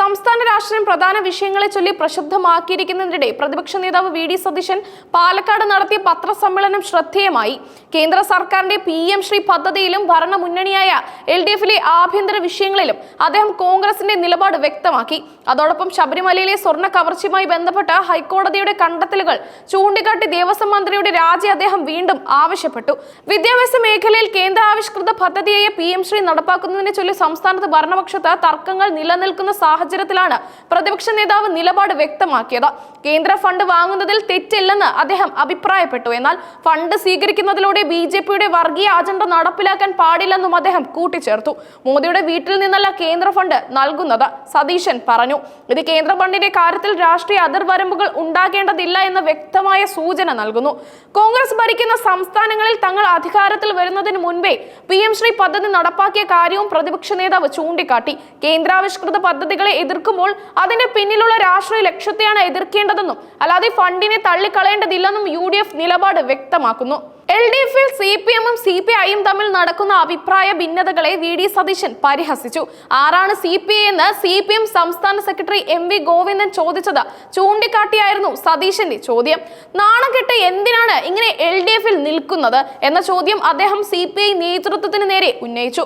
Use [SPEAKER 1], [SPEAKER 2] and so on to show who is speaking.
[SPEAKER 1] സംസ്ഥാന രാഷ്ട്രീയം പ്രധാന വിഷയങ്ങളെ ചൊല്ലി പ്രക്ഷുബ്ധമാക്കിയിരിക്കുന്നതിനിടെ പ്രതിപക്ഷ നേതാവ് വി.ഡി. സതീശൻ പാലക്കാട് നടത്തിയ പത്രസമ്മേളനം ശ്രദ്ധേയമായി. കേന്ദ്ര സർക്കാരിന്റെ PM ശ്രീ പദ്ധതിയിലും ഭരണമുന്നണിയായ LDFിലെ ആഭ്യന്തര വിഷയങ്ങളിലും അദ്ദേഹം കോൺഗ്രസിന്റെ നിലപാട് വ്യക്തമാക്കി. അതോടൊപ്പം ശബരിമലയിലെ സ്വർണ്ണ കവർച്ചയുമായി ബന്ധപ്പെട്ട ഹൈക്കോടതിയുടെ കണ്ടെത്തലുകൾ ചൂണ്ടിക്കാട്ടി ദേവസ്വം മന്ത്രിയുടെ രാജി അദ്ദേഹം വീണ്ടും ആവശ്യപ്പെട്ടു. വിദ്യാഭ്യാസ മേഖലയിൽ കേന്ദ്രാവിഷ്കൃത പദ്ധതിയായ PM ശ്രീ നടപ്പാക്കുന്നതിനെ ചൊല്ലി സംസ്ഥാനത്ത് ഭരണപക്ഷത്ത് തർക്കങ്ങൾ നിലനിൽക്കുന്ന സാഹചര്യത്തിലാണ് പ്രതിപക്ഷ നേതാവ് നിലപാട് വ്യക്തമാക്കിയത്. കേന്ദ്ര ഫണ്ട് വാങ്ങുന്നതിൽ തെറ്റില്ലെന്ന് അദ്ദേഹം അഭിപ്രായപ്പെട്ടു. എന്നാൽ ഫണ്ട് സ്വീകരിക്കുന്നതിലൂടെ BJPയുടെ വർഗീയ അജണ്ട നടപ്പിലാക്കാൻ പാടില്ലെന്നും അദ്ദേഹം കൂട്ടിച്ചേർത്തു. മോദിയുടെ വീട്ടിൽ നിന്നല്ല കേന്ദ്ര ഫണ്ട് നൽകുന്നത്, സതീശൻ പറഞ്ഞു. ഇത് കേന്ദ്ര ഫണ്ടിന്റെ കാര്യത്തിൽ രാഷ്ട്രീയ അതിർവരമ്പുകൾ ഉണ്ടാകേണ്ടതില്ല എന്ന വ്യക്തമായ സൂചന നൽകുന്നു. കോൺഗ്രസ് ഭരിക്കുന്ന സംസ്ഥാനങ്ങളിൽ തങ്ങൾ അധികാരത്തിൽ വരുന്നതിന് മുൻപേ PM ശ്രീ പദ്ധതി നടപ്പാക്കിയ കാര്യവും പ്രതിപക്ഷ നേതാവ് ചൂണ്ടിക്കാട്ടി. കേന്ദ്രാവിഷ്കൃത പദ്ധതികളെ എതിർക്കുമ്പോൾ അതിന്റെ പിന്നിലുള്ള രാഷ്ട്രീയ ലക്ഷ്യത്തെയാണ് എതിർക്കേണ്ടതെന്നും അല്ലാതെ ഫണ്ടിനെ തള്ളിക്കളയേണ്ടതില്ലെന്നും UDF നിലപാട് വ്യക്തമാക്കുന്നു. LDFിൽ CPMഉം CPIയും തമ്മിൽ നടക്കുന്ന അഭിപ്രായ ഭിന്നതകളെ വി.ഡി. സതീശൻ പരിഹസിച്ചു. ആരാണ് CPI എന്ന് CPM സംസ്ഥാന സെക്രട്ടറി MV ഗോവിന്ദൻ ചോദിച്ചത് ചൂണ്ടിക്കാട്ടിയായിരുന്നു സതീശന്റെ ചോദ്യം. നാണംകെട്ട് എന്തിനാണ് ഇങ്ങനെ LDFിൽ നിൽക്കുന്നത് എന്ന ചോദ്യം അദ്ദേഹം CPI നേതൃത്വത്തിന് നേരെ ഉന്നയിച്ചു.